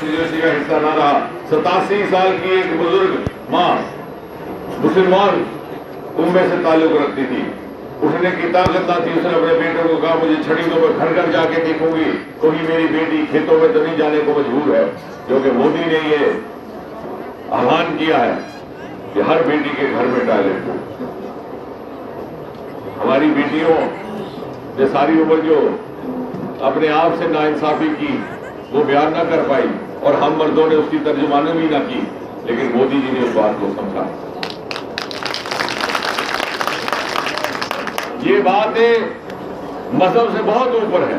Constituency का हिस्सा ना रहा। 87 साल की एक बुजुर्ग माँ मुसलमान उम्मे से ताल्लुक रखती थी, उठने की ताकत ना थी। उसने अपने बेटों को कहा मुझे छड़ी दो, मैं घर घर जाके देखूंगी कोई मेरी बेटी खेतों में तो नहीं जाने को मजबूर है। क्योंकि मोदी ने ये आह्वान किया है कि हर बेटी के घर में टॉयलेट हो। हमारी बेटियों ने सारी उम्र जो अपने आप से नाइंसाफी की वो बयान ना कर पाई और हम मर्दों ने उसकी तर्जुमानी भी ना की, लेकिन मोदी जी ने उस बात को समझा। ये बातें मजहब से बहुत ऊपर है।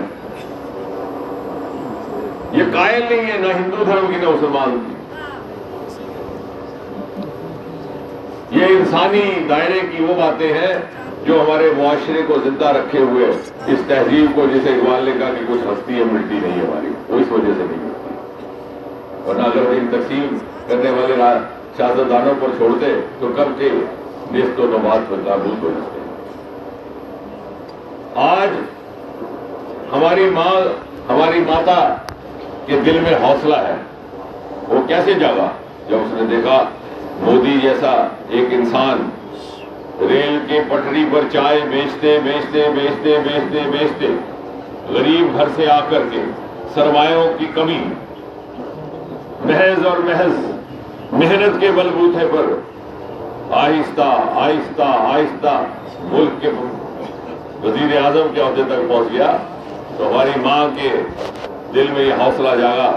ये कायल नहीं है ना हिंदू धर्म की ना मुसलमान की। ये इंसानी दायरे की वो बातें हैं जो हमारे मुआशरे को जिंदा रखे हुए, इस तहजीब को, जिसे इकबाल ने कहा कि कुछ हस्ती है मिलती नहीं हमारी, वो इस वजह से नहीं मिलती। वरना अगर इन तकसीम करने वाले सियासतदानों पर छोड़ते तो कब के नेस्तो नबात पर नाबूद हो जाते। आज हमारी माँ, हमारी माता के दिल में हौसला है। वो कैसे जागा जब उसने देखा मोदी जैसा एक इंसान रेल के पटरी पर चाय बेचते बेचते बेचते बेचते बेचते गरीब घर से आकर के सरमायों की कमी, महज और महज मेहनत के बलबूते पर आहिस्ता आहिस्ता आहिस्ता मुल्क के वजीर आजम के ओहदे तक पहुंच गया। तो हमारी माँ के दिल में यह हौसला जागा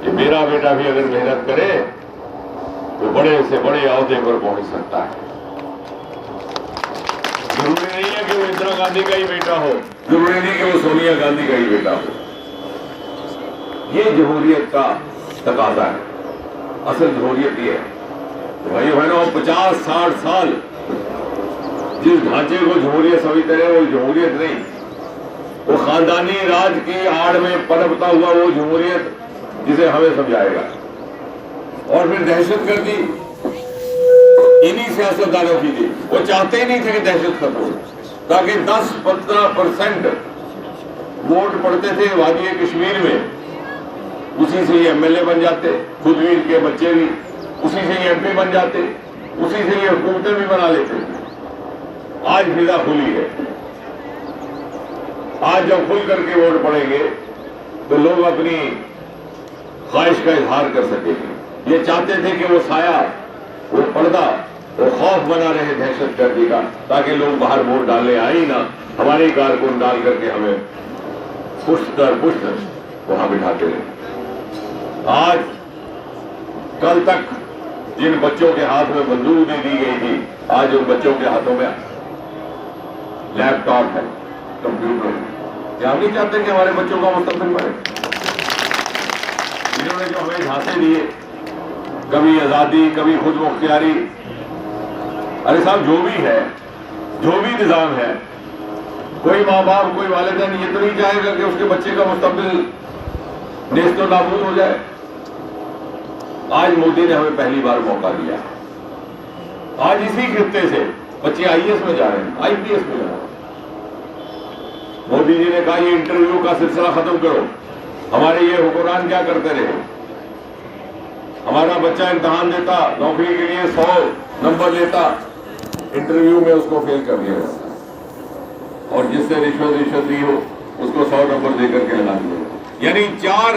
कि मेरा बेटा भी अगर मेहनत करे तो बड़े से बड़े ओहदे पर पहुंच सकता है। जरूरी नहीं है कि वो इंदिरा गांधी का ही बेटा हो, जरूरी नहीं कि वो सोनिया गांधी का ही बेटा हो। ये जमहूरियत का तकाजा है। असल जमहूरियत ये है भाई बहनों, 50-60 साल जिस ढांचे को जमहूरियत समझते रहे वो जमहूरियत नहीं, वो खानदानी राज की आड़ में पनपता हुआ वो जमहूरियत जिसे हमें समझाएगा। और फिर दहशतगर्दी इन्हीं सियासतदानों की थी। वो चाहते ही नहीं थे कि दहशत खत्म हो, ताकि 10-15% वोट पड़ते थे वादी कश्मीर में, उसी से ये एमएलए बन जाते, खुद भी इनके बच्चे भी उसी से ये एमपी बन जाते, उसी से ये हुकूमतें भी बना लेते। आज फिजा खुली है। आज जब खुल करके वोट पड़ेंगे तो लोग अपनी ख्वाहिश का इजहार कर सकेंगे। ये चाहते थे कि वो साया, वो पर्दा, वो खौफ बना रहे दहशतगर्दी का, ताकि लोग बाहर वोट डालने आए ही ना, हमारे कारकुन डाल करके हमें पुष्ट दर पुष्ट वहां बिठाते रहे। आज कल तक जिन बच्चों के हाथ में बंदूक दे दी गई थी, आज उन बच्चों के हाथों में लैपटॉप है, कंप्यूटर है। क्या हम नहीं चाहते कि हमारे बच्चों का मुस्तकबिल बने? इन्होंने जो हमें झांसे दिए, कभी आजादी, कभी खुद मुख्तियारी, अरे साहब जो भी है, जो भी निजाम है, कोई माँ बाप, कोई वालिदैन ये तो नहीं चाहेगा कि उसके बच्चे का मुस्तकबिल नेस्तो नाबूद हो जाए। आज मोदी ने हमें पहली बार मौका दिया। आज इसी खित्ते से बच्चे आईएएस में जा रहे हैं, आईपीएस में जा रहे हैं। मोदी जी ने कहा ये इंटरव्यू का सिलसिला खत्म करो। हमारे ये हुक्मरान क्या करते रहे? हमारा बच्चा इम्तहान देता, नौकरी के लिए 100 नंबर लेता, इंटरव्यू में उसको फेल कर दिया जाता, और जिससे रिश्वत दी हो उसको 100 नंबर देकर के लगा दिया। यानी 4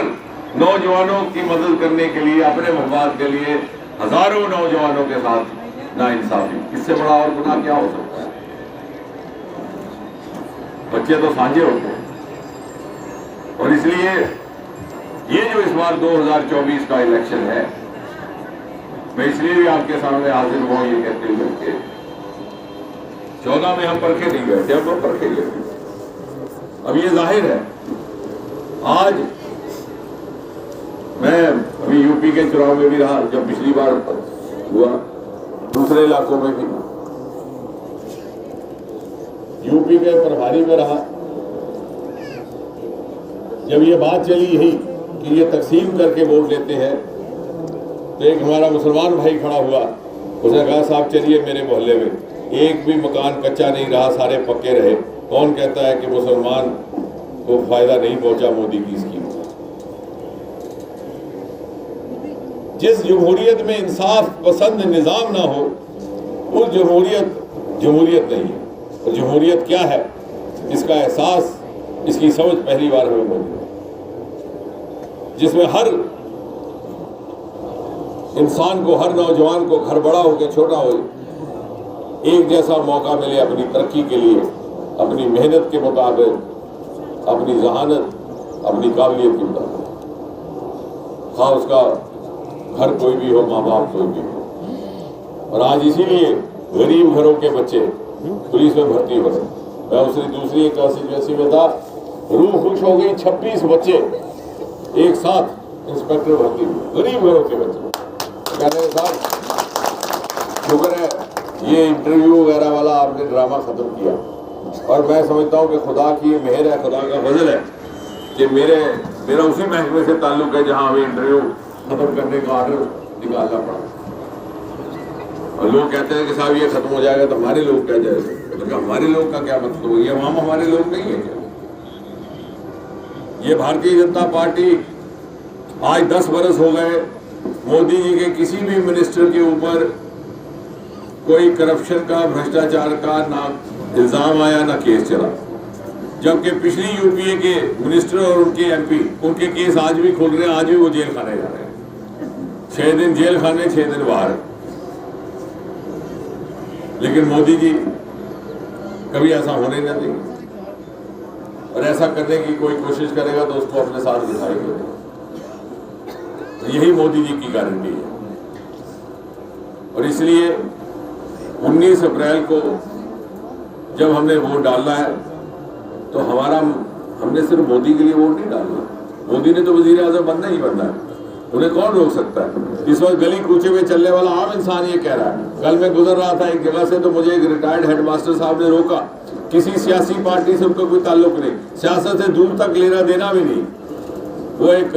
नौजवानों की मदद करने के लिए, अपने मफाद के लिए हजारों नौजवानों के साथ नाइंसाफी, इससे बड़ा और गुनाह क्या हो सकता है? बच्चे तो साझे होते हैं। और इसलिए ये जो इस बार 2024 का इलेक्शन है, मैं इसलिए भी आपके सामने हाजिर हुआ ये कहते हुए कि 14 में हम परखे नहीं गए थे, अब हम परखे गए। अब ये जाहिर है, आज मैं अभी यूपी के चुनाव में भी रहा, जब पिछली बार हुआ, दूसरे इलाकों में भी, यूपी के प्रभारी में रहा। जब ये बात चली यही कि ये तकसीम करके वोट लेते हैं, तो एक हमारा मुसलमान भाई खड़ा हुआ, उसने कहा साहब चलिए मेरे मोहल्ले में एक भी मकान कच्चा नहीं रहा, सारे पक्के रहे। कौन कहता है कि मुसलमान को फायदा नहीं पहुंचा मोदी की स्कीम से? जिस जमहूरियत में इंसाफ पसंद निज़ाम ना हो, वो जमहूरियत नहीं है। और जमहूरियत क्या है, इसका एहसास, इसकी समझ पहली बार हमें मिली, जिसमें हर इंसान को, हर नौजवान को, घर बड़ा हो के छोटा हो, एक जैसा मौका मिले अपनी तरक्की के लिए, अपनी मेहनत के मुताबिक, अपनी जहानत, अपनी काबिलियत के मुताबिक। हाँ, उसका घर कोई भी हो, माँ बाप कोई भी हो। और आज इसीलिए गरीब घरों के बच्चे पुलिस में भर्ती हो रहे। मैं उसकी दूसरी एक कॉन्स्टिट्यूंसी में था, रूह खुश हो गई, 26 बच्चे एक साथ इंस्पेक्टर भर्ती हुए, गरीब घरों के बच्चे। कहने के साथ शुक्र है ये इंटरव्यू वगैरह वाला आपने ड्रामा खत्म किया। और मैं समझता हूँ कि खुदा की मेहर है, खुदा का फजल है कि मेरा उसी महकमे से ताल्लुक है जहाँ हमें इंटरव्यू खत्म करने का ऑर्डर निकालना पड़ा। और लोग कहते हैं कि साहब ये खत्म हो जाएगा तो हमारे लोग क्या जाएंगे, तो हमारे लोग का क्या मतलब है, ये वहां हमारे लोग नहीं है क्या? ये भारतीय जनता पार्टी आज 10 बरस हो गए, मोदी जी के किसी भी मिनिस्टर के ऊपर कोई करप्शन का, भ्रष्टाचार का ना इल्जाम आया ना केस चला। जबकि पिछली यूपीए के मिनिस्टर और उनके एमपी, उनके केस आज भी खुल रहे हैं, आज भी वो जेल खाने जा रहे हैं। 6 दिन जेल खाने, 6 दिन बाहर। लेकिन मोदी जी कभी ऐसा होने न देंगे, और ऐसा करने की कोई कोशिश करेगा तो उसको अपने साथ बिठाएंगे। तो यही मोदी जी की गारंटी है। और इसलिए 19 अप्रैल को जब हमने वोट डालना है तो हमने सिर्फ मोदी के लिए वोट नहीं डालना। मोदी ने तो वजीर आजम बनना ही बनना है, उन्हें कौन रोक सकता है? इस वक्त गली कूचे में चलने वाला आम इंसान ये कह रहा है। कल मैं गुजर रहा था एक जगह से तो मुझे एक रिटायर्ड हेडमास्टर साहब ने रोका। किसी सियासी पार्टी से उनका कोई ताल्लुक नहीं, सियासत से दूर तक लेना देना भी नहीं। वो एक